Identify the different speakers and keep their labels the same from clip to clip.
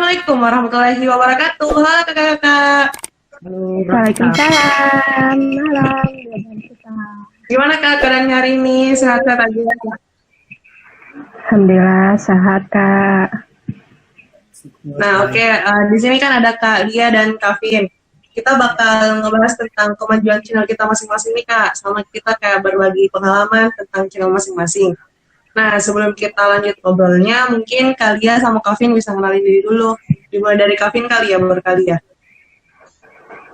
Speaker 1: Assalamualaikum warahmatullahi wabarakatuh. Halo kakak-kakak.
Speaker 2: Halo,
Speaker 3: Waalaikumsalam, malam.
Speaker 1: Gimana kak keadaannya hari ini? Sehat-sehat aja?
Speaker 3: Alhamdulillah sehat kak.
Speaker 1: Nah oke, di sini kan ada Kak Lia dan Kak Vin. Kita bakal ngebahas tentang kemajuan channel kita masing-masing nih kak. Sama kita kayak berbagi pengalaman tentang channel masing-masing. Nah sebelum kita lanjut ngobrolnya, mungkin Kak Lia sama Kak Vin bisa kenalin diri dulu. Dimulai dari Kak Vin kali ya, berkali ya.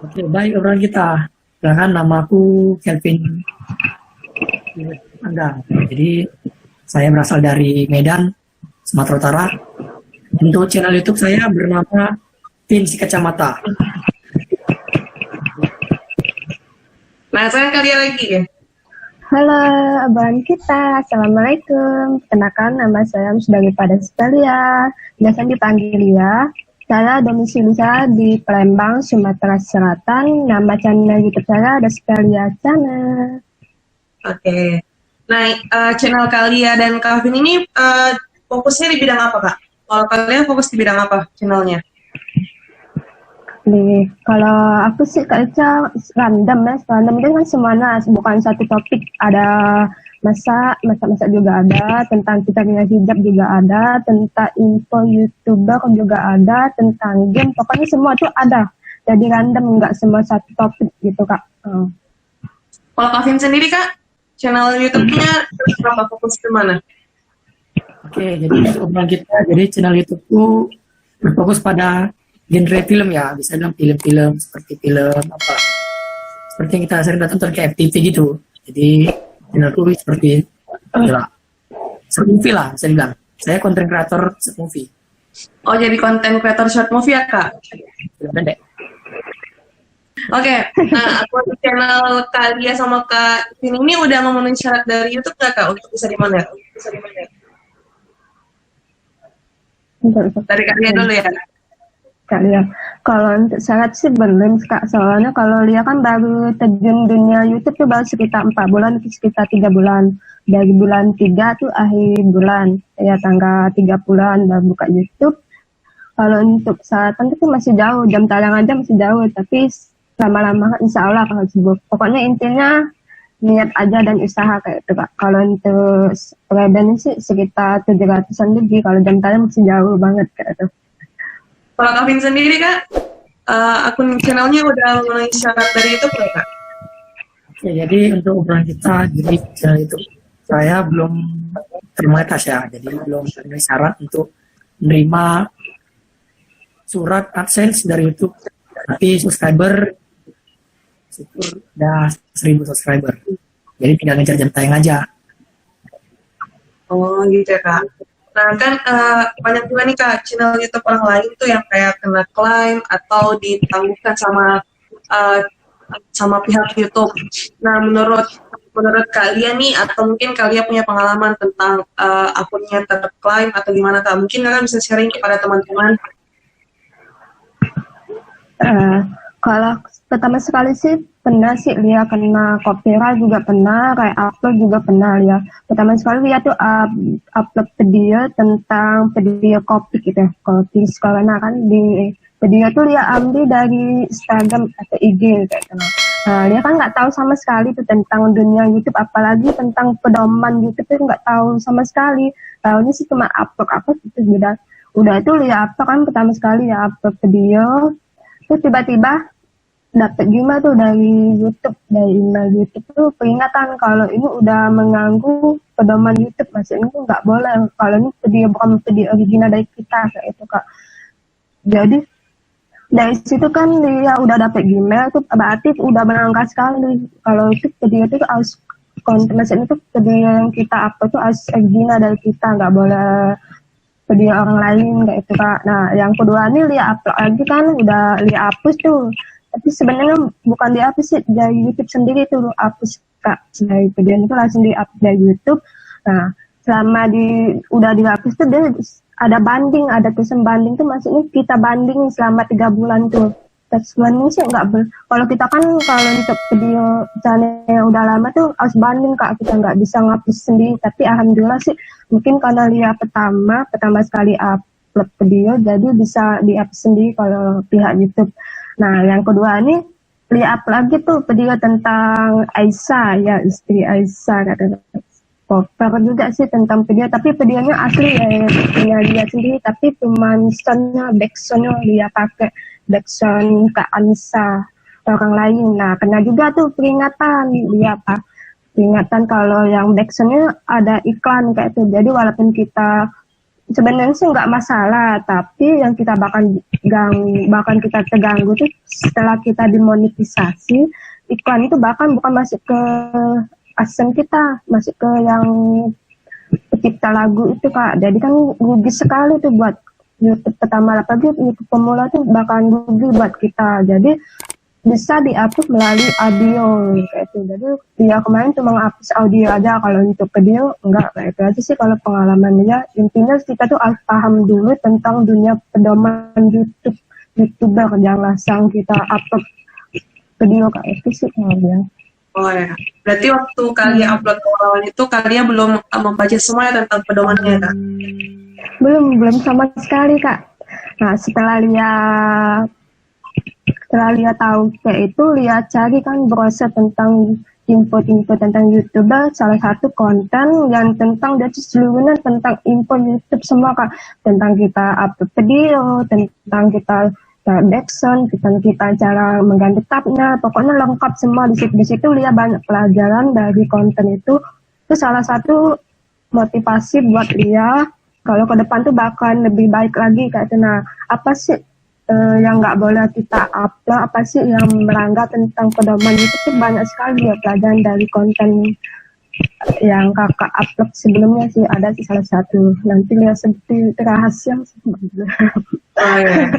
Speaker 2: Oke, baik obrolan kita. Silakan, nama aku Kelvin Anda. Jadi saya berasal dari Medan, Sumatera Utara. Untuk channel YouTube saya bernama Vin Si Kacamata.
Speaker 1: Nah sekarang Kak Lia lagi ya.
Speaker 3: Halo abang kita, assalamualaikum. Kenalkan nama saya daripada Stelia, biasa dipanggil Lia. Saya domisili saya di Palembang, Sumatera Selatan. Nama channel YouTube saya ada Stelia Channel.
Speaker 1: Oke. Nah, channel Kak Lia dan Kak Vin ini fokusnya di bidang apa, Kak? Kalau kalian fokus di bidang apa channelnya?
Speaker 3: Nih, kalau aku sih kayaknya random ya. Random itu kan semuanya, bukan satu topik. Ada masak juga ada, tentang kita punya hijab juga ada, tentang info YouTuber juga ada, tentang game, pokoknya semua itu ada. Jadi random, nggak semua satu topik gitu kak.
Speaker 1: Kalau Kak Vin sendiri, Kak, channel YouTube-nya apa, fokus ke mana?
Speaker 2: Oke, jadi obrolan kita, jadi channel YouTube itu berfokus pada genre film ya, bisa bilang film-film seperti film apa, seperti yang kita sering tonton kayak FTV gitu. Jadi channelku seperti ya, short movie lah, bisa dibilang. Saya content creator short movie.
Speaker 1: Oh, jadi konten creator short movie ya, Kak?
Speaker 2: Film pendek.
Speaker 1: Oke, nah aku di channel Kak Lia sama Kak Vin ini udah memenuhi syarat dari YouTube nggak, Kak, untuk bisa di-mana? Dari Kak Lia dulu ya.
Speaker 3: Kak Lia, kalau untuk syarat sih belum kak, soalnya kalau Lia kan baru terjun dunia YouTube tuh baru sekitar 4 bulan, sekitar 3 bulan. Dari bulan 3 tuh akhir bulan, ya tanggal 30-an baru buka YouTube. Kalau untuk syaratan itu masih jauh, jam tayang aja masih jauh, tapi lama-lama insya Allah kalau sibuk. Pokoknya intinya niat aja dan usaha kayak itu kak. Kalau untuk subscriber sih sekitar 700-an lebih, kalau jam tayang masih jauh banget kayak itu.
Speaker 1: Kalau Kak Vin sendiri, Kak, akun channelnya udah memenuhi syarat dari YouTube nggak, Kak?
Speaker 2: Oke, jadi untuk obrolan kita, jadi channel YouTube saya belum termonetas ya, jadi belum memenuhi syarat untuk menerima surat AdSense dari YouTube. Tapi subscriber syukur udah 1000 subscriber. Jadi tinggal ngejar jam tayang aja.
Speaker 1: Oh gitu ya, Kak. Nah kan banyak juga nih Kak channel YouTube orang lain tuh yang kayak kena klaim atau ditangguhkan sama pihak YouTube. Nah menurut kalian nih, atau mungkin kalian punya pengalaman tentang akunnya terklaim atau gimana Kak? Mungkin kalian bisa sharing kepada teman-teman.
Speaker 3: Kalau pertama sekali sih pernah sih Lia kena copyright juga pernah, kayak upload juga pernah ya. Pertama sekali Lia tuh upload video tentang video kopi gitu ya, kopi karena kan di video tuh Lia ambil dari Instagram atau IG kayak gitu. Nah, Lia kan nggak tahu sama sekali tuh tentang dunia YouTube, apalagi tentang pedoman YouTube tuh nggak tahu sama sekali. Tahunya sih cuma upload gitu udah itu Lia upload kan pertama sekali ya upload video. Terus tiba-tiba dapat juga tuh dari YouTube, dari email YouTube tuh peringatan kalau ini udah mengganggu pedoman YouTube, maksudnya itu nggak boleh kalau ini video bukan video original dari kita kayak itu kak. Jadi dari situ kan dia udah dapat Gmail tuh berarti udah melanggar sekali kalau itu video itu harus konten, maksudnya itu video yang kita upload tuh harus original dari kita, nggak boleh video orang lain kayak itu kak. Nah yang kedua nih Lia upload lagi kan udah Lia hapus tuh, tapi sebenarnya bukan dihapus sih, dari YouTube sendiri tuh hapus kak, dari video itu langsung di-upload dari YouTube. Nah selama udah dihapus tuh dia ada banding, ada tulisan banding tuh, maksudnya kita banding selama 3 bulan tuh. Terus banding sih kalau kita kan kalau untuk video channel yang udah lama tuh harus banding kak, kita nggak bisa ngapus sendiri. Tapi alhamdulillah sih mungkin karena Lia pertama sekali upload video, jadi bisa di-up sendiri kalau pihak YouTube. Nah, yang kedua ini lihat lagi tuh video tentang Aisyah, ya istri Aisyah, kata cover juga sih tentang video, tapi videonya asli ya punya dia sendiri, tapi cuman soundnya, backsoundnya dia pakai backsound Kak Anissa orang lain. Nah, kena juga tuh peringatan, dia apa? Peringatan kalau yang backsoundnya ada iklan kayak itu. Jadi walaupun kita sebenarnya sih nggak masalah, tapi yang kita bahkan kita terganggu tuh setelah kita dimonetisasi, iklan itu bahkan bukan masuk ke AdSense kita, masuk ke yang pencipta lagu itu Kak. Jadi kan rugi sekali tuh buat YouTube pertama, apalagi YouTube pemula tuh bahkan rugi buat kita. Jadi bisa dihapus melalui audio kayak itu. Jadi dia kemarin cuma hapus audio aja, kalau untuk video enggak, kayak itu aja sih kalau pengalamannya. Intinya kita tuh harus paham dulu tentang dunia pedoman YouTuber, jangan langsung kita upload video kayak itu sih kemudian.
Speaker 1: Oh ya, berarti waktu kalian upload ke awal itu kalian belum membaca semua tentang pedomannya Kak?
Speaker 3: Belum sama sekali Kak. Nah setelah lihat tahu kayak itu, lihat cari kan browser tentang info-info tentang YouTuber, salah satu konten yang tentang dia seluruhnya tentang info YouTube semua Kak, tentang kita upload video, tentang kita backsound, tentang kita cara mengganti tabnya, pokoknya lengkap semua di situ. Lihat banyak pelajaran dari konten itu salah satu motivasi buat dia kalau ke depan tuh bakal lebih baik lagi kayak itu. Nah, apa sih yang nggak boleh kita upload, apa sih yang melanggar tentang pedoman itu tuh banyak sekali ya pelajaran dari konten yang kakak upload sebelumnya sih, ada sih salah satu, nanti lihat seperti rahasia sih.
Speaker 1: Oh ya.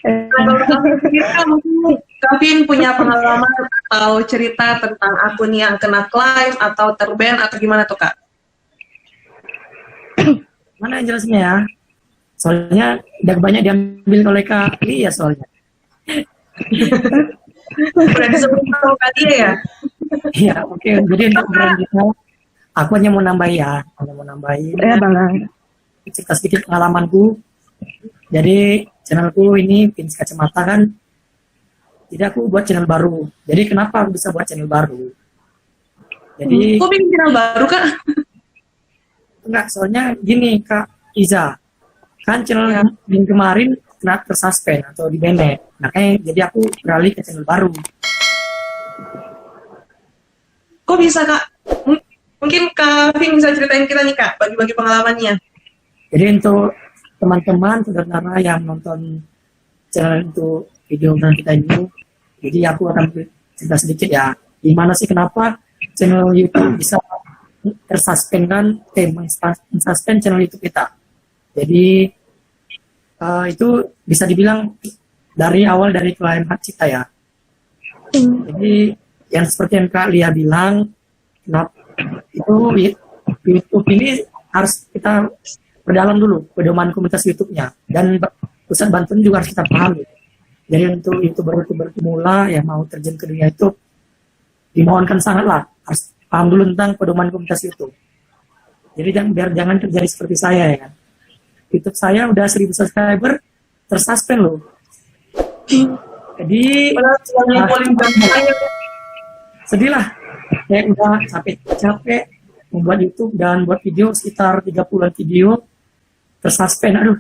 Speaker 1: Kalau mungkin Kevin punya pengalaman atau cerita tentang akun yang kena klaim atau terban atau gimana tuh Kak?
Speaker 2: Mana yang jelasnya ya? Soalnya udah banyak diambil oleh Kak Lia soalnya.
Speaker 1: Udah disebut sama Kak Lia ya?
Speaker 2: Iya, oke. Jadi untuk obrolan kita, aku hanya mau nambahin.
Speaker 3: Ya Bang.
Speaker 2: Cerita sedikit pengalamanku. Jadi channelku ini Pins Kacamata kan. Jadi aku buat channel baru. Jadi kenapa aku bisa buat channel baru? Jadi
Speaker 1: kok bikin channel baru Kak?
Speaker 2: enggak, soalnya gini Kak Iza. Kan channel yang kemarin kena tersuspend atau di banned. Makanya jadi aku beralih ke channel baru.
Speaker 1: Kok bisa Kak? Mungkin Kak Vin bisa ceritain kita nih Kak, bagi-bagi pengalamannya.
Speaker 2: Jadi untuk teman-teman, saudara yang nonton channel untuk video kita ini, jadi aku akan cerita sedikit ya, gimana sih kenapa channel YouTube bisa tersuspend kan, mensuspend channel YouTube kita. Jadi itu bisa dibilang dari awal dari klaim hak cipta ya. Jadi yang seperti yang Kak Lia bilang, kenapa itu YouTube ini harus kita berdalam dulu pedoman komunitas YouTube-nya, dan pusat bantuan juga harus kita pahami. Jadi untuk YouTuber pemula yang mau terjun ke dunia YouTube, dimohonkan sangatlah harus paham dulu tentang pedoman komunitas YouTube. Jadi biar jangan terjadi seperti saya ya kan. YouTube saya udah 1000 subscriber tersuspend loh. Jadi sedih lah. Saya udah capek membuat YouTube dan buat video sekitar 30-an video tersuspend. Aduh,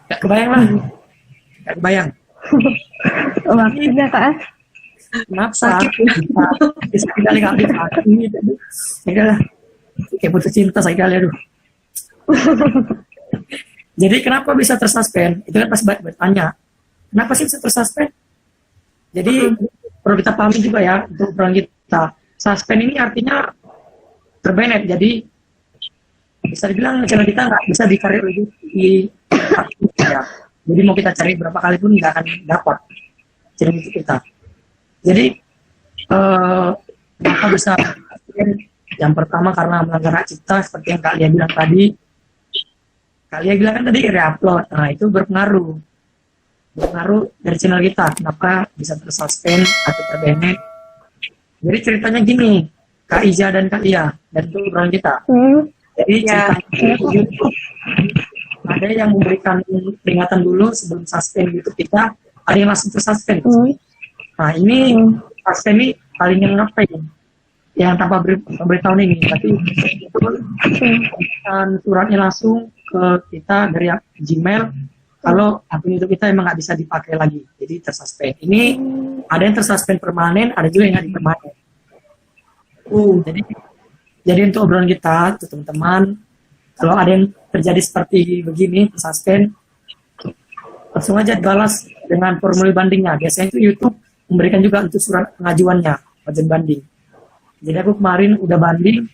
Speaker 2: gak kebayang lah. Gak kebayang.
Speaker 3: Waktunya Kak.
Speaker 2: Kenapa? Sakit. Sakit kali gak bisa. Saya lah. Kayak putus cinta saya kali, aduh. Jadi kenapa bisa tersuspend? Itu kan pasti bertanya. Kenapa sih bisa tersuspend? Jadi perlu kita pahami juga ya untuk peran kita. Suspend ini artinya terbanned. Jadi bisa dibilang channel kita nggak bisa dicari lagi di ya. Jadi mau kita cari berapa kali pun nggak akan dapat channel itu kita. Jadi kenapa bisa yang pertama karena melanggar hak cipta seperti yang Kak Lia bilang tadi. Kak Lia bilang kan tadi re-upload. Nah itu berpengaruh dari channel kita. Kenapa bisa tersuspend atau terbanned? Jadi ceritanya gini, Kak Iza dan Kak Lia dan itu obrolan kita. Jadi ceritanya ada yang memberikan peringatan dulu sebelum suspend YouTube kita, ada yang langsung tersuspend. Nah ini suspend ini paling yang ngapain? Yang tanpa pemberitahuan ini, tapi suratnya langsung ke kita dari Gmail kalau akun YouTube kita emang nggak bisa dipakai lagi, jadi tersuspend. Ini ada yang tersuspend permanen, ada juga yang nggak permanen. Jadi untuk obrolan kita, teman-teman, kalau ada yang terjadi seperti begini, tersuspend, langsung aja balas dengan formulir bandingnya. Biasanya itu YouTube memberikan juga untuk surat pengajuannya, wajan banding. Jadi aku kemarin udah banding,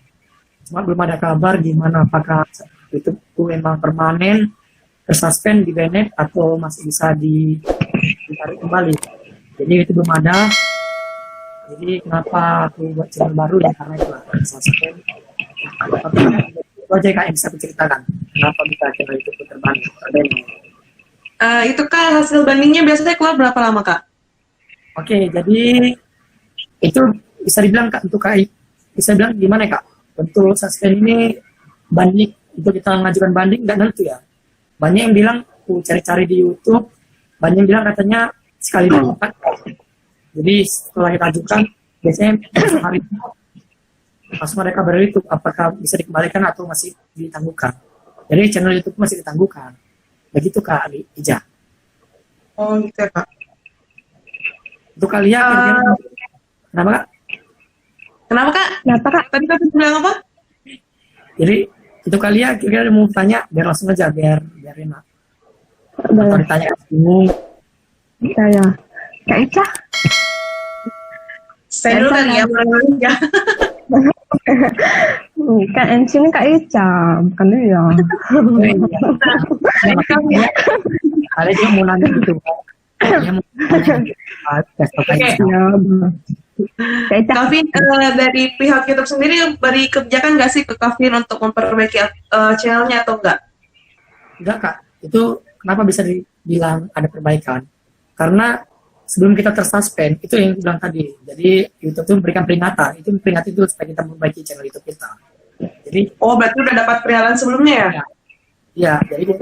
Speaker 2: cuma belum ada kabar gimana apakah YouTube itu emang permanen, tersuspend, di banned, atau masih bisa ditarik kembali. Jadi itu belum ada. Jadi kenapa aku buat channel baru ya karena itu lah tersuspend. Itu aja Kak yang bisa aku ceritakan. Kenapa bisa channel YouTube terbanding?
Speaker 1: Itu Kak, hasil bandingnya biasanya keluar berapa lama Kak?
Speaker 2: Oke, jadi itu bisa dibilang Kak, untuk Kak, bisa bilang gimana Kak? Untuk suspend ini banding, itu kita ngajukan banding nggak nentu ya. Banyak yang bilang, cari-cari di YouTube, banyak yang bilang katanya sekali dapat. Jadi setelah kita ajukan, biasanya hari itu langsung ada kabar YouTube apakah bisa dikembalikan atau masih ditangguhkan. Jadi channel YouTube masih ditangguhkan. Begitu Kak Ija.
Speaker 1: Oh gitu ya Kak.
Speaker 2: Untuk kalian, kenapa Kak?
Speaker 1: Kenapa Kak?
Speaker 3: Kenapa Kak?
Speaker 1: Tadi Kak bilang apa?
Speaker 2: Jadi itu kalian kira-kira mau tanya biar langsung aja biar enak. Atau ditanya bingung.
Speaker 3: Saya Kak Ica.
Speaker 1: Saya dulu kan ya, ya.
Speaker 3: Kan MC ini Kak Ica, bukan dia.
Speaker 2: Ada juga mau nanya gitu. Dia mau nanya.
Speaker 1: Kavin, dari pihak YouTube sendiri beri kebijakan nggak sih ke Kavin untuk memperbaiki channelnya atau enggak?
Speaker 2: Enggak Kak, itu kenapa bisa dibilang ada perbaikan? Karena sebelum kita tersuspend, itu yang bilang tadi. Jadi YouTube itu memberikan peringatan, itu peringatan itu supaya kita memperbaiki channel YouTube kita. Jadi,
Speaker 1: berarti udah dapat peringatan sebelumnya ya?
Speaker 2: Ya, jadi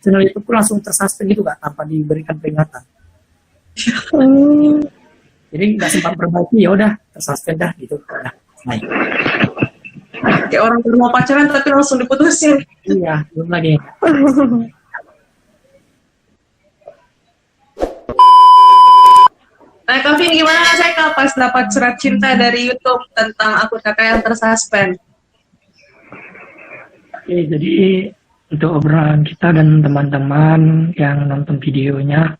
Speaker 2: channel YouTube langsung tersuspend gitu Kak, tanpa diberikan peringatan. Jadi nggak sempat perbaiki, ya udah tersuspend dah gitu. Nah, baik.
Speaker 1: Kayak orang baru mau pacaran tapi langsung diputusin.
Speaker 2: Iya, belum lagi.
Speaker 1: Nah, Kavin, gimana saya Kak pas dapat surat cinta dari YouTube tentang akun kakak yang tersuspend?
Speaker 2: Oke, jadi untuk obrolan kita dan teman-teman yang nonton videonya,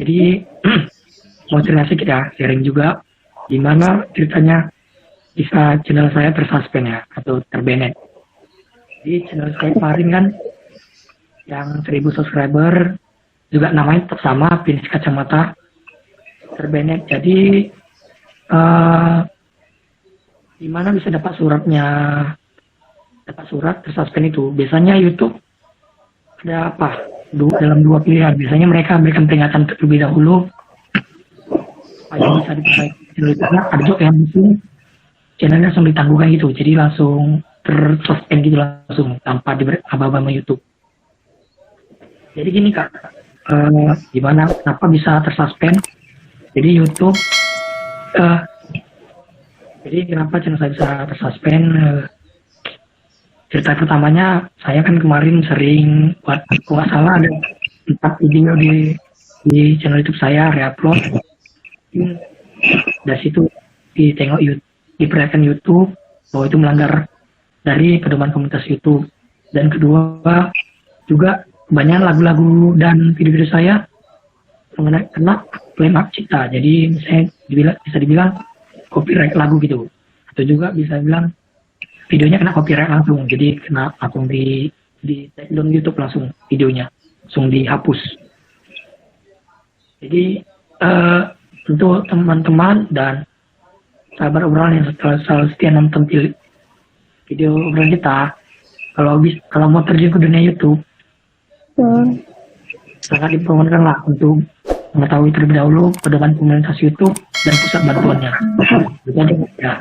Speaker 2: jadi mau cerita sedikit ya, sharing juga gimana ceritanya bisa channel saya tersuspend ya, atau terbanned. Jadi channel saya kemarin kan yang 1000 subscriber juga namanya tetap sama, Pins Kacamata, terbanned. Jadi gimana bisa dapat suratnya, dapat surat tersuspend itu? Biasanya YouTube ada apa? Dalam dua pilihan. Biasanya mereka berikan peringatan terlebih dahulu supaya bisa diperbaiki channel. Ada juga yang langsung channelnya langsung ditangguhkan gitu, jadi langsung tersuspend gitu langsung tanpa diberi aba-aba sama YouTube. Jadi gini Kak, gimana kenapa bisa tersuspend? Jadi YouTube, jadi kenapa channel saya bisa tersuspend? Cerita pertamanya, saya kan kemarin sering buat, kalau nggak salah ada 4 video di channel YouTube saya reupload. Dari situ ditengok YouTube, diperlihatkan YouTube bahwa itu melanggar dari pedoman komunitas YouTube. Dan kedua juga banyak lagu-lagu dan video-video saya mengenai kena klaim hak cipta. Jadi misalnya bisa dibilang copyright lagu gitu, atau juga bisa bilang videonya kena copyright langsung, jadi kena langsung di take down YouTube langsung videonya, langsung dihapus. Jadi untuk teman-teman dan sahabat obrolan yang selalu setia nonton video obrolan kita, kalau mau terjun ke dunia YouTube, sangat diperlukan lah untuk mengetahui terlebih dahulu pedoman komunitas YouTube dan pusat bantuannya. Itu aja ya.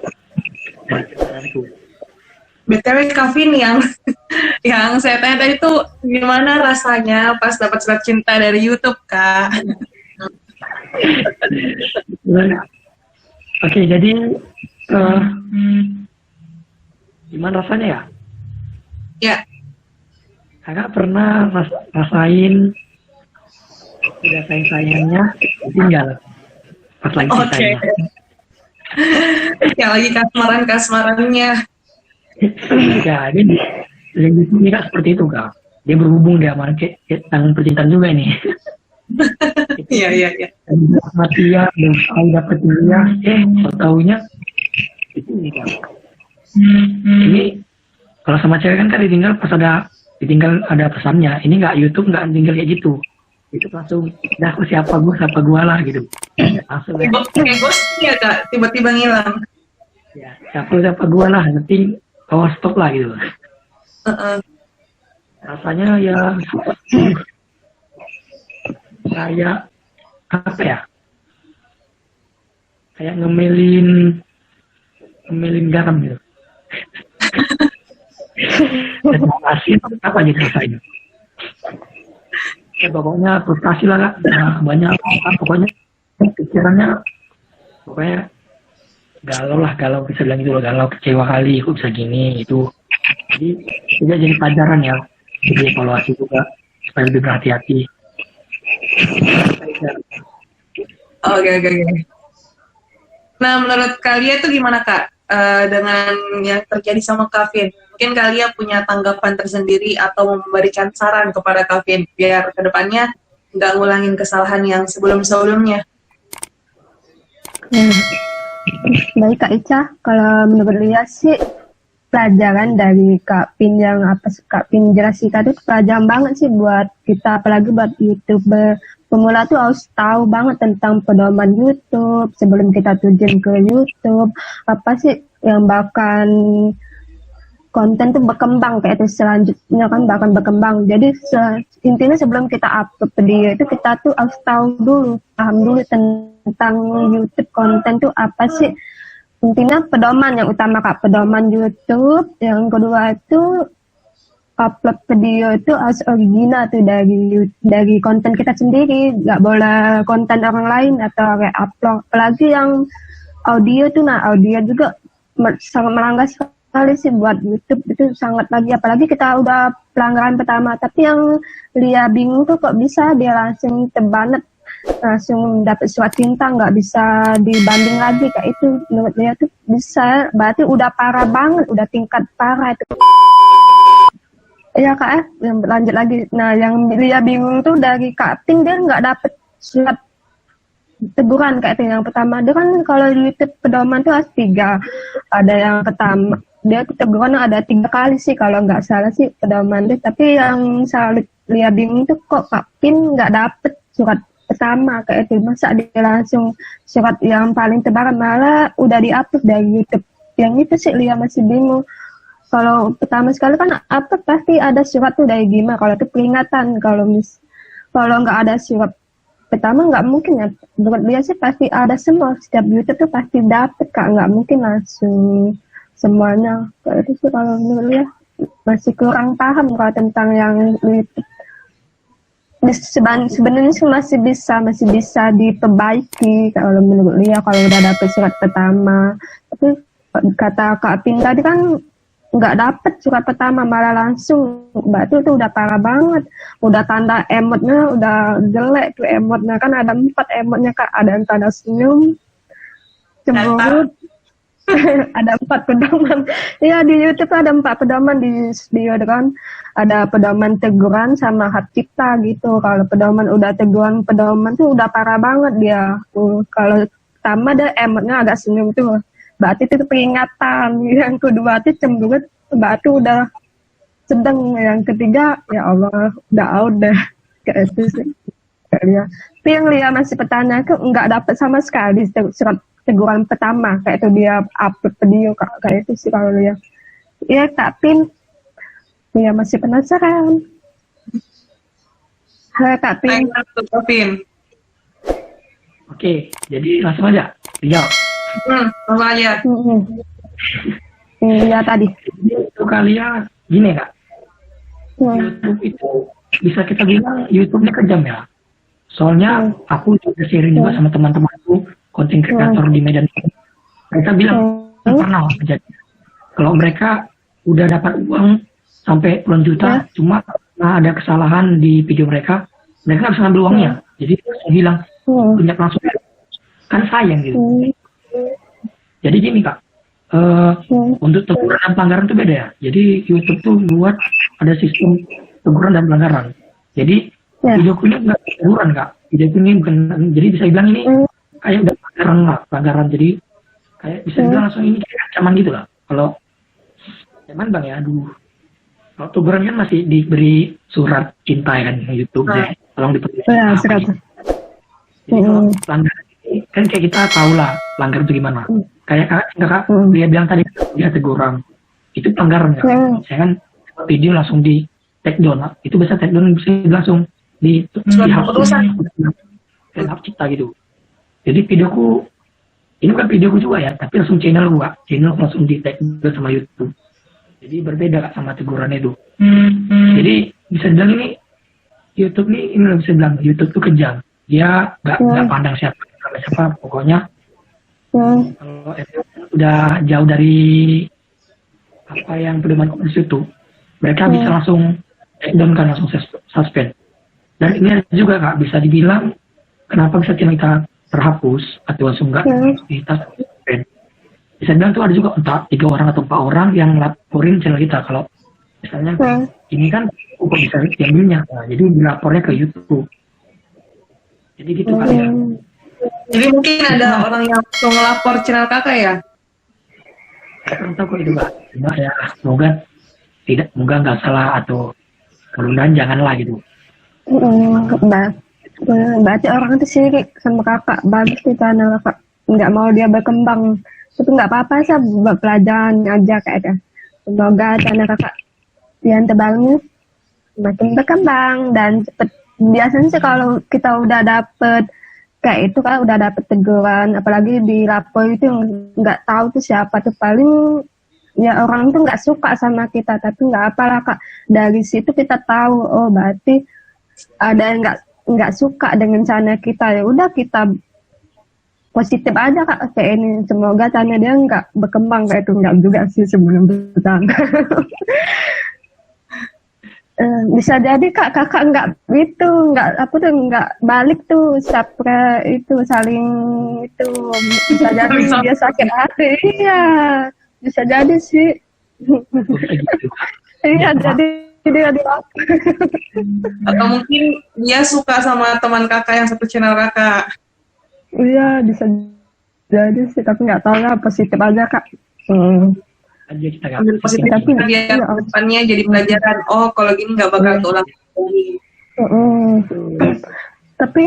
Speaker 1: BTW Kavin yang Yang saya tanya tadi tuh gimana rasanya pas dapat surat cinta dari YouTube, Kak?
Speaker 2: Oke, jadi eh, gimana rasanya ya?
Speaker 1: Ya,
Speaker 2: Kakak pernah rasain udah sayang-sayangnya tinggal pas lagi
Speaker 1: oke.
Speaker 2: sayang.
Speaker 1: Yang lagi kasmaran-kasmarannya.
Speaker 2: Ya, dia yang di sini Kak seperti itu Kak. Dia berhubung dia sama tentang percintaan juga ini.
Speaker 1: Iya, iya, iya.
Speaker 2: Sama dia, belum dapat dia, taunya itu ini Kak. Ini kalau sama cewek kan ditinggal ada pesannya. Ini nggak YouTube, nggak tinggal kayak gitu. Itu langsung, dah aku siapa gua lah gitu. Langsung ya.
Speaker 1: Kayak ghosting ya, Kak, tiba-tiba ngilang.
Speaker 2: Ya, siapa gua lah, nanti power stop lah gitu. Rasanya ya kayak apa ya? Kayak ngemelin garam gitu. Dan asin apa aja rasanya. Ya pokoknya frustasi lah Kak. Nah, banyak pokoknya pikirannya pokoknya galau bisa bilang gitu loh, galau kecewa kali kok bisa gini itu. Jadi juga jadi pelajaran ya, jadi evaluasi juga supaya lebih berhati-hati.
Speaker 1: Oke. Nah, menurut kalian tuh gimana, Kak? Dengan yang terjadi sama Kavin? Mungkin kalian punya tanggapan tersendiri atau memberikan saran kepada Kavin biar kedepannya nggak ngulangin kesalahan yang sebelum-sebelumnya.
Speaker 3: Baik Kak Ica, kalau menurut Lia sih pelajaran dari Kak Pin yang Kak Pin jelasin tadi pelajaran banget sih buat kita, apalagi buat YouTuber pemula tuh harus tahu banget tentang pedoman YouTube sebelum kita terjun ke YouTube, apa sih yang bahkan konten tuh berkembang kayak itu selanjutnya kan bahkan berkembang. Jadi intinya sebelum kita upload video itu kita tuh harus tahu dulu, paham dulu tentang YouTube konten tuh apa sih. Intinya pedoman yang utama Kak, pedoman YouTube. Yang kedua itu upload video itu harus original tuh dari konten kita sendiri, nggak boleh konten orang lain atau kayak upload. Apalagi yang audio tuh, nah audio juga sangat melanggar sekali sih buat YouTube, itu sangat lagi, apalagi kita udah pelanggaran pertama. Tapi yang Lia bingung tuh kok bisa dia langsung terbanet, langsung dapat surat cinta, nggak bisa dibanding lagi kayak itu. Menurut Lia tuh bisa, berarti udah parah banget, udah tingkat parah itu. Iya Kak, lanjut lagi. Nah yang Lia bingung tuh dari Kak Pin, dia nggak dapet surat teguran kayak itu. Yang pertama dia kan kalau di YouTube pedoman tuh harus 3. Ada yang pertama dia teguran ada 3 kali sih kalau nggak salah sih pedoman dia. Tapi yang saya Lia bingung tuh kok Kak Pin nggak dapet surat pertama kayak itu. Masa dia langsung surat yang paling tebaran, malah udah di-upload dari YouTube. Yang itu sih Lia masih bingung. Kalau pertama sekali kan upload pasti ada surat tuh dari gimana. Kalau itu peringatan, kalau nggak ada surat pertama nggak mungkin ya. Menurut dia sih pasti ada semua. Setiap YouTube tuh pasti dapet Kak, nggak mungkin langsung semuanya. Kalau itu sih kalau menurut dia masih kurang paham kalau tentang yang YouTube. Sebenarnya sih masih bisa diperbaiki kalau menurut dia kalau udah dapet surat pertama. Tapi kata Kak Pin tadi kan nggak dapet surat pertama malah langsung, berarti itu udah parah banget. Udah tanda emotnya udah jelek tuh, emotnya kan ada 4 emotnya Kak, ada yang tanda senyum, cemberut, ada 4 pedoman. Ya di YouTube ada 4 pedoman di video kan, ada pedoman teguran sama hak cipta gitu. Kalau pedoman udah teguran pedoman tuh udah parah banget dia. Kalau pertama ada emotnya agak senyum tuh, berarti itu peringatan. Yang kedua itu cemberut, berarti udah sedang. Yang ketiga ya Allah udah out deh kayak itu sih. Tapi yang Lia masih bertanya ke nggak dapet sama sekali surat teguran pertama kayak itu, dia upload video kayak itu sih kalau Lia. Iya Kak Pin, Lia masih penasaran. Hai Kak Pin.
Speaker 2: Oke, jadi langsung aja dijawab.
Speaker 1: Langsung aja.
Speaker 3: Iya tadi.
Speaker 2: Itu kalian gini Kak, YouTube itu bisa kita bilang YouTube-nya kejam ya. Soalnya aku juga sharing juga sama teman-temanku konten kreator di Medan. Mereka bilang pernah kejadian. Kalau mereka udah dapat uang sampai puluhan juta, cuma ada kesalahan di video mereka harus ngambil uangnya. Jadi langsung hilang, punya langsung kan sayang gitu. Jadi gini Kak, untuk teguran dan pelanggaran itu beda ya. Jadi YouTube tuh buat ada sistem teguran dan pelanggaran. Jadi videoku ini nggak teguran Kak. Videoku ini bukan, jadi bisa bilang ini kayak udah pelanggaran. Jadi kayak bisa bilang langsung ini kayak ancaman gitu lah. Kalau cuman Bang ya, aduh. Kalau teguran kan masih diberi surat cinta ya kan YouTube deh. Tolong diperhatikan. Jadi kalau pelanggaran ini kan kayak kita tahu lah pelanggaran itu gimana. Kayak kakak dia bilang tadi dia teguran. Itu pelanggaran kan. Saya kan video langsung di take down. Itu bisa take down bisa langsung dihapus hak cipta gitu. Jadi videoku ini bukan videoku juga ya, tapi langsung channel langsung di take down sama YouTube. Jadi berbeda Kak sama teguran itu. Jadi bisa dibilang ini YouTube ini bisa bilang YouTube tuh kejam. Dia nggak pandang siapa pokoknya. Kalau udah jauh dari apa yang pedoman komunis itu, mereka bisa langsung take down kan, langsung suspend. Dan ini juga Kak bisa dibilang kenapa bisa kita terhapus atau langsung nggak kita suspend. Bisa bilang tuh ada juga entah 3 orang atau 4 orang yang laporin channel kita. Kalau misalnya ini kan kok bisa diambilnya, nah, jadi dilapornya ke YouTube. Jadi gitu kan ya.
Speaker 1: Jadi mungkin ada orang yang langsung ngelapor channel kakak ya?
Speaker 2: Saya kurang tahu kok itu Kak. Cuma ya semoga nggak salah atau mudah-mudahan janganlah gitu.
Speaker 3: Berarti orang itu sirik sama kakak, bagus di channel kakak, nggak mau dia berkembang. Itu nggak apa-apa sih buat pelajaran aja kayaknya. Semoga channel kakak yang terbangun makin berkembang dan cepet. Biasanya sih kalau kita udah dapet kayak itu kan udah dapet teguran, apalagi di lapor itu nggak tahu tuh siapa tuh, paling ya orang itu nggak suka sama kita, tapi nggak apalah Kak. Dari situ kita tahu oh berarti ada yang nggak suka dengan channel kita, ya udah kita positif aja Kak kayak ini. Semoga channel dia nggak berkembang kayak itu, nggak juga sih sebelum bertangga. Bisa jadi kakak nggak itu nggak balik tuh sapra itu saling itu, bisa jadi dia sakit hati. Iya bisa jadi sih. Iya jadi dia
Speaker 1: atau mungkin dia suka sama teman kakak yang satu channel kakak.
Speaker 3: Iya bisa jadi sih, tapi nggak tahu lah, positif aja Kak.
Speaker 2: Aja kita
Speaker 1: Ambil positif tapi dia depannya jadi pelajaran. Oh kalau gini nggak bakal keulang lagi.
Speaker 3: Tapi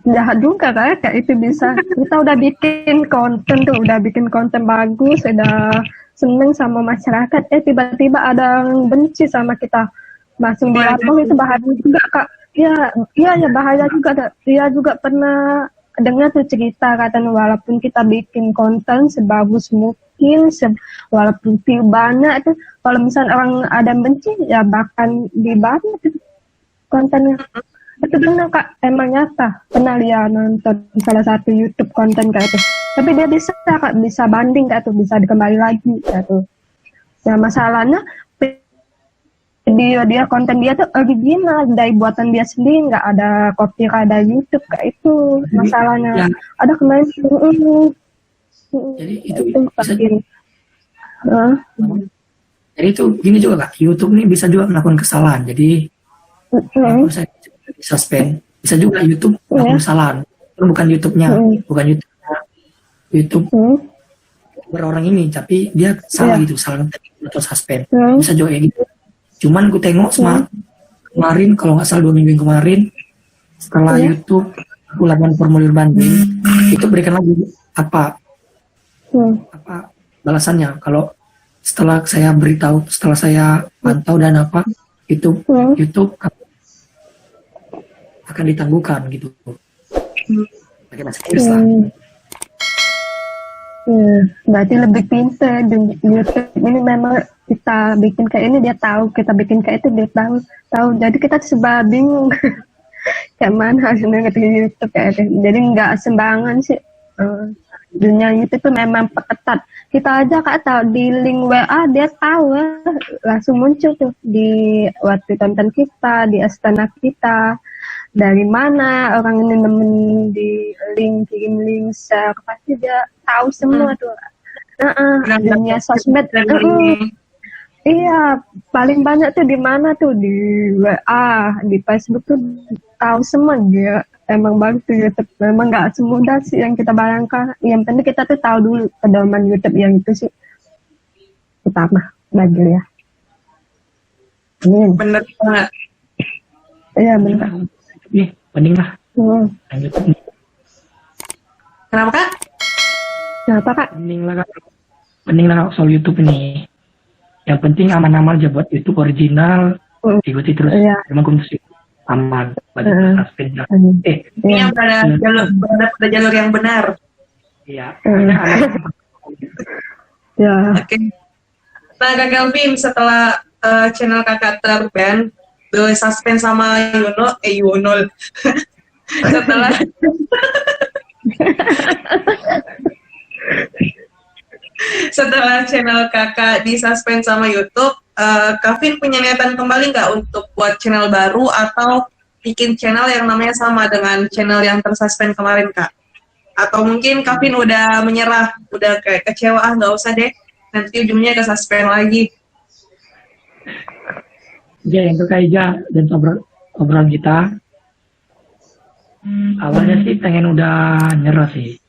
Speaker 3: jahat juga kayak itu bisa. Kita udah bikin konten bagus, udah seneng sama masyarakat. Tiba-tiba ada yang benci sama kita, langsung dilapor. Itu bahaya juga Kak. Iya bahaya juga. Dia juga pernah dengar tuh cerita katanya, walaupun kita bikin konten sebagus mungkin, walaupun view banyak itu, kalau misalnya orang ada benci ya bahkan dibangun kontennya. Itu benar Kak, emang nyata. Pernah lihat nonton salah satu YouTube konten kayak itu. Tapi dia bisa Kak, bisa banding kayak itu, bisa dikembali lagi kayak itu. Ya masalahnya dia konten dia tuh original dari buatan dia sendiri, nggak ada copyright dari YouTube kayak itu masalahnya. Ada kemarin
Speaker 2: jadi itu bisa jadi itu gini juga Kak, YouTube ini bisa juga melakukan kesalahan. Jadi saya suspend, bisa juga YouTube melakukan kesalahan. Bukan YouTube-nya, YouTube berorang ini, tapi dia salah gitu, salah atau suspend. Bisa juga kayak gitu. Cuman gue tengok kemarin, kalau nggak salah 2 minggu kemarin, setelah YouTube aku lakukan formulir banding, itu berikan lagi apa balasannya. Kalau setelah saya beritahu, setelah saya pantau dan apa, itu YouTube akan ditangguhkan gitu. Pakai bahasa Inggris lah.
Speaker 3: Berarti lebih pintar. YouTube ini memang kita bikin kayak ini dia tahu, kita bikin kayak itu dia tahu. Jadi kita tuh sebab bingung kayak mana harusnya ngerti YouTube kayak itu. Jadi nggak sembarangan sih. Dunia YouTube tuh memang ketat. Kita aja Kak tahu di link WA dia tahu langsung muncul tuh di waktu tonton kita, di astana kita. Dari mana orang ini nemen di link, kirim link, share, pasti dia tahu semua tuh. Dunia sosmed. Iya, paling banyak tuh di mana tuh di WA, di Facebook tuh tahu semua dia. Emang bagus tuh YouTube. Memang nggak semudah sih yang kita bayangkan. Yang penting kita tuh tahu dulu pedoman YouTube yang itu sih utama bagi ya.
Speaker 1: Bener banget.
Speaker 3: Iya benar.
Speaker 2: Nih, mending lah. Lanjut nih.
Speaker 1: Kenapa Kak?
Speaker 3: Kenapa Kak?
Speaker 2: Mending lah Kak, soal YouTube ini. Yang penting aman-aman aja buat YouTube original. Ikuti terus. Emang kondisi aman bagi suspend.
Speaker 1: Ini yang pada jalur yang benar.
Speaker 2: Iya. Aman.
Speaker 3: Ya.
Speaker 1: Oke. Nah Kak Kelvin, setelah channel kakak terban, suspend sama Yunol. Setelah channel kakak disuspend sama YouTube, Kavin punya niatan kembali nggak untuk buat channel baru atau bikin channel yang namanya sama dengan channel yang tersuspend kemarin Kak? Atau mungkin Kavin udah menyerah, udah kayak kecewa, nggak usah deh, nanti ujungnya ke suspend lagi.
Speaker 2: Ya, yang terkait dan obrolan kita, awalnya sih pengen udah nyerah sih,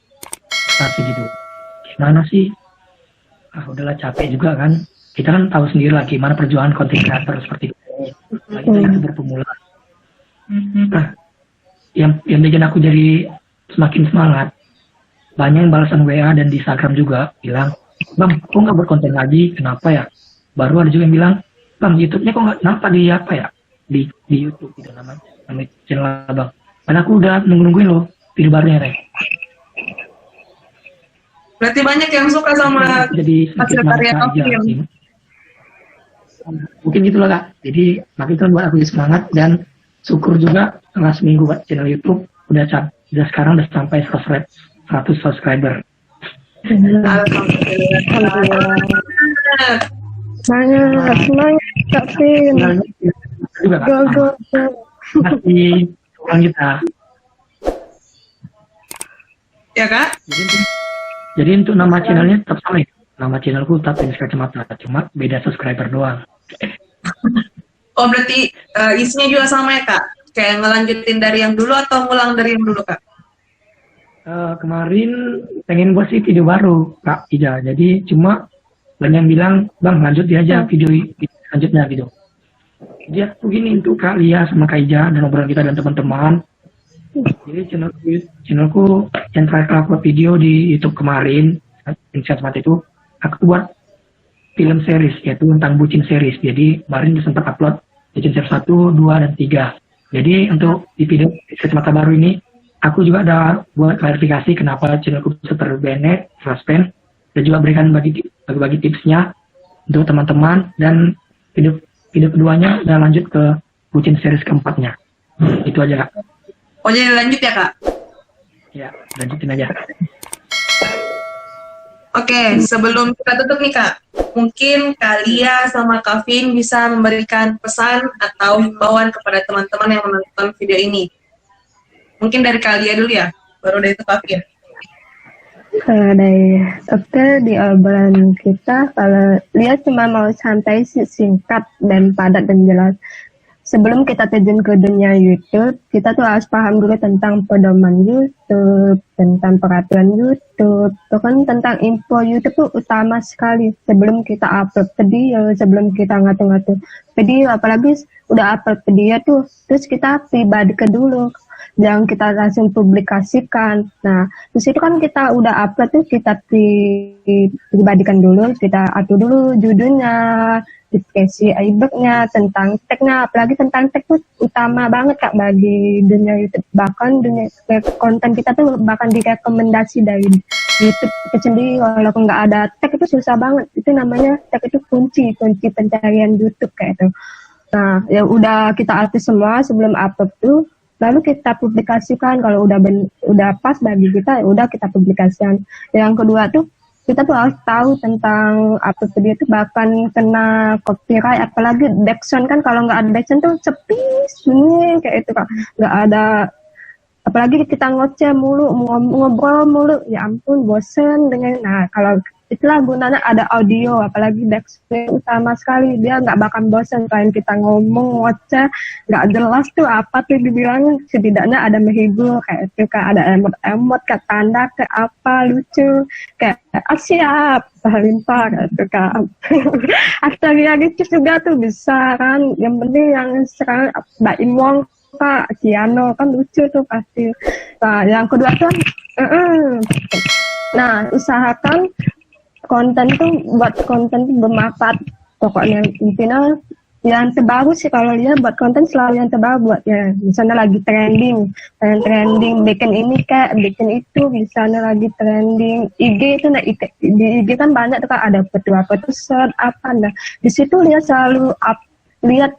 Speaker 2: tapi gitu. Gimana sih? Udahlah capek juga kan. Kita kan tahu sendiri lah gimana perjuangan konten kreator seperti itu. Lagi itu berpemula. Nah, yang bikin aku jadi semakin semangat, banyak yang balasan WA dan di Instagram juga bilang, Bang, kok nggak berkonten lagi? Kenapa ya? Baru ada juga yang bilang, Bang, YouTube-nya kok nggak, kenapa di apa ya? Di YouTube gitu nama channel Bang. Karena aku udah nungguin lo video barunya, Rek.
Speaker 1: Berarti banyak yang suka sama hasil karya Kavin.
Speaker 2: Mungkin gitulah Kak. Jadi makin itu buat aku semangat dan syukur juga setelah seminggu buat channel YouTube udah sekarang udah sampai 100 subscriber.
Speaker 1: Alhamdulillah.
Speaker 3: Semangat Kavin.
Speaker 2: Juga Kak. Masih kurang kita.
Speaker 1: Ya Kak?
Speaker 2: Jadi untuk nama channelnya tetap sama ya. Nama channelku tetap Tenis Kacamata, cuma beda subscriber doang.
Speaker 1: Oh berarti isinya juga sama ya Kak? Kayak ngelanjutin dari yang dulu atau ngulang dari yang dulu Kak?
Speaker 2: Kemarin pengen buat sih video baru Kak Ija. Jadi cuma banyak yang bilang, Bang lanjut dia aja video lanjutnya gitu. Jadi aku gini untuk Kak Lia sama Kak Ija dan obrolan kita dan teman-teman. Jadi channelku yang terakhir upload video di YouTube kemarin, Insight itu, aku buat film series, yaitu tentang bucin series. Jadi kemarin sempat upload bucin series 1, 2, dan 3. Jadi untuk di video Kacamata baru ini, aku juga ada buat klarifikasi kenapa channelku bisa terbanet, suspend, dan juga berikan bagi tipsnya untuk teman-teman, dan video keduanya udah lanjut ke bucin series keempatnya. Itu aja Kak.
Speaker 1: Oh jadi lanjut ya Kak?
Speaker 2: Ya, lanjutin aja.
Speaker 1: Oke, sebelum kita tutup nih Kak, mungkin Kak Lia sama Kavin bisa memberikan pesan atau himbauan kepada teman-teman yang menonton video ini. Mungkin dari Kak Lia dulu ya, baru dari itu Kavin.
Speaker 3: Oke, di obrolan kita, kalau Lia cuma mau santai singkat dan padat dan jelas. Sebelum kita terjun ke dunia YouTube, kita tuh harus paham dulu tentang pedoman YouTube, tentang peraturan YouTube, itu kan tentang info YouTube tuh utama sekali. Sebelum kita upload video, sebelum kita ngatur-ngatur video, apalagi udah upload video tuh, terus kita pribadikan dulu. Jangan kita langsung publikasikan. Nah, terus itu kan kita udah upload tuh, kita pribadikan dulu, kita atur dulu judulnya, deskripsi iBook-nya, tentang tag-nya, apalagi tentang tag tuh utama banget Kak bagi dunia YouTube. Bahkan dunia konten kita tuh bahkan direkomendasi dari YouTube itu sendiri walaupun nggak ada tag itu susah banget. Itu namanya tag itu kunci pencarian YouTube kayak itu. Nah, ya udah kita artis semua sebelum upload tuh, lalu kita publikasikan kalau udah pas bagi kita ya udah kita publikasikan. Yang kedua tuh kita tuh harus tahu tentang upload video itu bahkan kena copyright, apalagi backsound kan, kalau nggak ada backsound tuh sepi sunyi kayak itu Kak. Nggak ada, apalagi kita ngoceh mulu, ngobrol mulu, ya ampun bosen dengan. Nah kalau itulah gunanya ada audio, apalagi backsound utama sekali, dia nggak bakal bosen. Selain kita ngomong ngoceh nggak jelas tuh apa tuh dibilang, setidaknya ada menghibur kayak itu Kak, ada emot kayak tanda kayak apa lucu kayak siap limpah kayak itu Kak. Atau realistis juga tuh bisa kan, yang penting yang sekarang Mbak Imwong Kak, Kiano kan lucu tuh pasti. Nah yang kedua tuh nah usahakan konten tuh, buat konten tuh bermanfaat pokoknya. Intinya yang terbaru sih, kalau lihat buat konten selalu yang terbaru buat ya, misalnya lagi trending bikin ini kayak bikin itu, misalnya lagi trending IG itu. Nah di IG kan banyak tuh Kak, ada petua-petua set apa, nah di situ lihat selalu lihat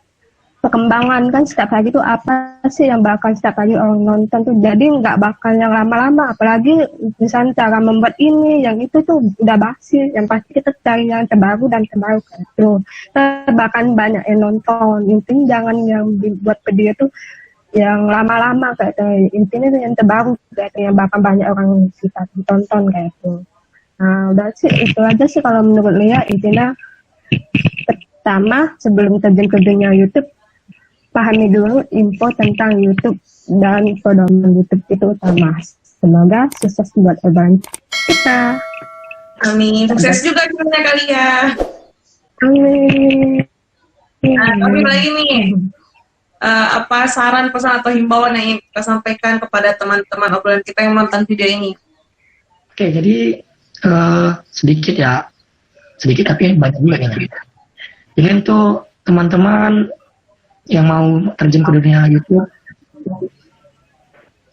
Speaker 3: perkembangan kan setiap hari tuh apa sih yang bakal setiap hari orang nonton tuh, jadi nggak bakal yang lama-lama. Apalagi misalnya cara membuat ini yang itu tuh udah basi, yang pasti kita cari yang terbaru dan terbaru kan tuh, bahkan banyak yang nonton. Intinya jangan yang dibuat video tuh yang lama-lama kayak itu, intinya tuh yang terbaru kayak itu, yang bakal banyak orang kita tonton kayak itu. Nah udah sih itu aja sih kalau menurut Lia. Intinya pertama sebelum terjun ke dunia YouTube, pahami dulu info tentang YouTube dan pedoman YouTube itu utama. Semoga sukses buat obrolan kita.
Speaker 1: Amin. Sukses juga channelnya kali ya.
Speaker 3: Amin.
Speaker 1: Nah, tapi lagi nih, apa saran, pesan atau himbauan yang ingin kita sampaikan kepada teman-teman obrolan kita yang nonton video ini?
Speaker 2: Oke, jadi sedikit tapi banyak juga nih. Jadi untuk teman-teman yang mau terjun ke dunia YouTube,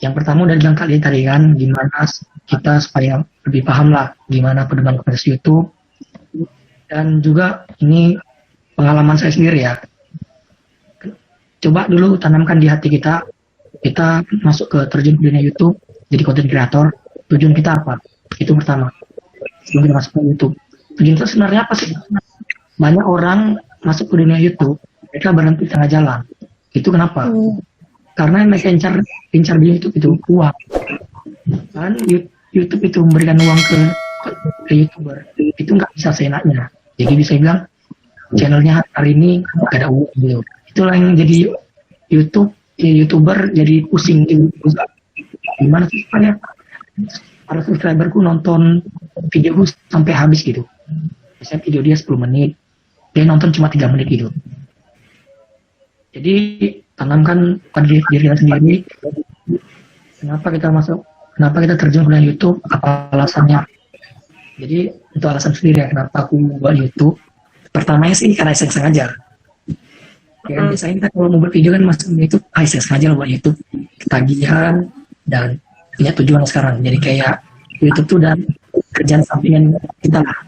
Speaker 2: yang pertama udah bilang kali tadi kan, gimana kita supaya lebih paham lah gimana pedoman komunitas YouTube. Dan juga ini pengalaman saya sendiri ya, coba dulu tanamkan di hati kita masuk ke terjun ke dunia YouTube jadi content creator. Tujuan kita apa? Itu pertama sebelum kita masuk ke YouTube. Tujuan kita sebenarnya apa sih? Banyak orang masuk ke dunia YouTube mereka berhenti tengah jalan. Itu kenapa? Karena mereka incar di YouTube itu uang. Kan YouTube itu memberikan uang ke YouTuber. Itu nggak bisa seenaknya. Jadi bisa bilang channelnya hari ini nggak ada uang gitu. Itulah yang jadi YouTuber jadi pusing gitu. Gimana sih supaya para subscriberku nonton videoku sampai habis gitu. Misalnya video dia 10 menit, dia nonton cuma 3 menit gitu. Jadi tanamkan pada diri kita sendiri, kenapa kita terjun ke YouTube, apa alasannya. Jadi untuk alasan sendiri ya, kenapa aku buat YouTube. Pertamanya sih karena iseng aja. Ya kan biasanya kita kalau mau buat video kan masuk YouTube, iseng aja buat YouTube, ketagihan dan punya tujuan sekarang. Jadi kayak YouTube tuh dan kerjaan sampingan kita lah.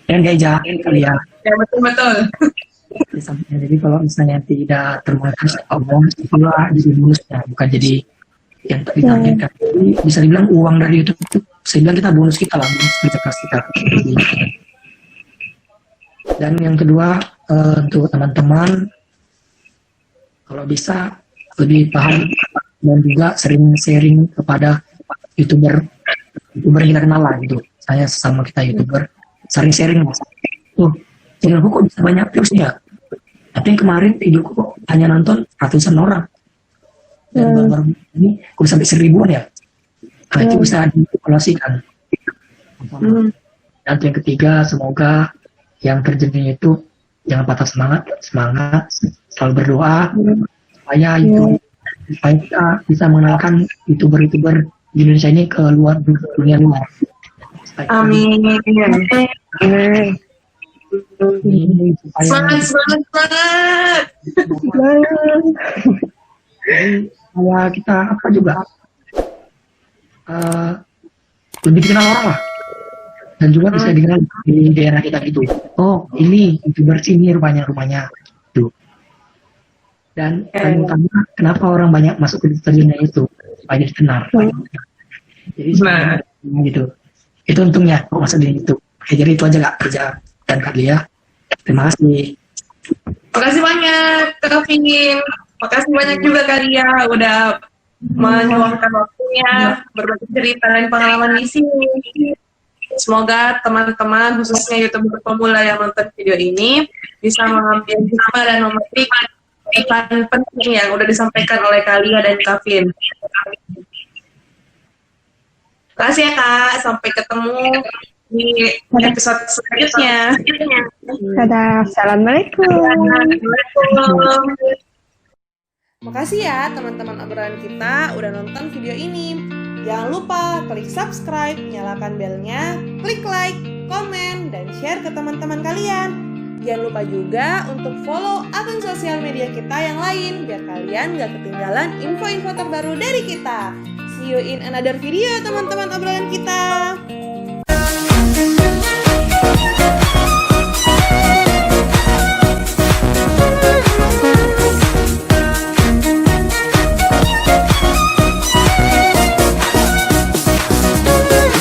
Speaker 2: Dan kayak jalan kali ya.
Speaker 1: Ya betul.
Speaker 2: Jadi kalau misalnya tidak termonetisasi omong itulah jadi bonusnya, bukan jadi yang ditargetkan. Jadi bisa dibilang uang dari YouTube itu saya bilang kita bonus kita lah, bonus kerja keras kita. Dan yang kedua untuk teman-teman kalau bisa lebih paham dan juga sering sharing kepada YouTuber yang kita kenal lah gitu. Saya sesama kita YouTuber sering sharing mas. Channelku kok bisa banyak viewsnya. Tapi yang kemarin videoku kok hanya nonton ratusan orang. Dan baru ini kok sampai 1000-an ya. Nah, itu bisa dievaluasikan. Dan yang ketiga, semoga yang terjun di YouTube jangan patah semangat, selalu berdoa supaya kita bisa mengenalkan YouTuber di Indonesia ini ke dunia luar.
Speaker 1: Amin. Semangat.
Speaker 2: Jadi kita apa juga lebih dikenal orang lah, dan juga bisa dikenal di daerah kita gitu. Oh, ini youtuber sini rumahnya tuh. Dan paling utama kenapa orang banyak masuk ke dunia itu supaya dikenal. Jadi sebenarnya gitu. Itu untungnya kok masuk di YouTube. Oke, jadi itu aja Kak kerja dan Kak Lia. Terima kasih.
Speaker 1: Makasih banyak Kak Vin. Makasih banyak juga Kak Lia udah meluangkan waktunya berbagi cerita dan pengalaman di sini. Semoga teman-teman khususnya YouTuber pemula yang nonton video ini bisa mengambil hikmah dan memetik pesan penting yang udah disampaikan oleh Kak Lia dan Kak Vin. Terima kasih ya Kak, sampai ketemu di episode selanjutnya.
Speaker 3: Dadah, assalamualaikum.
Speaker 1: Makasih ya teman-teman obrolan kita udah nonton video ini. Jangan lupa klik subscribe, nyalakan belnya, klik like, komen, dan share ke teman-teman kalian. Jangan lupa juga untuk follow akun sosial media kita yang lain biar kalian gak ketinggalan info-info terbaru dari kita. See you in another video teman-teman obrolan kita.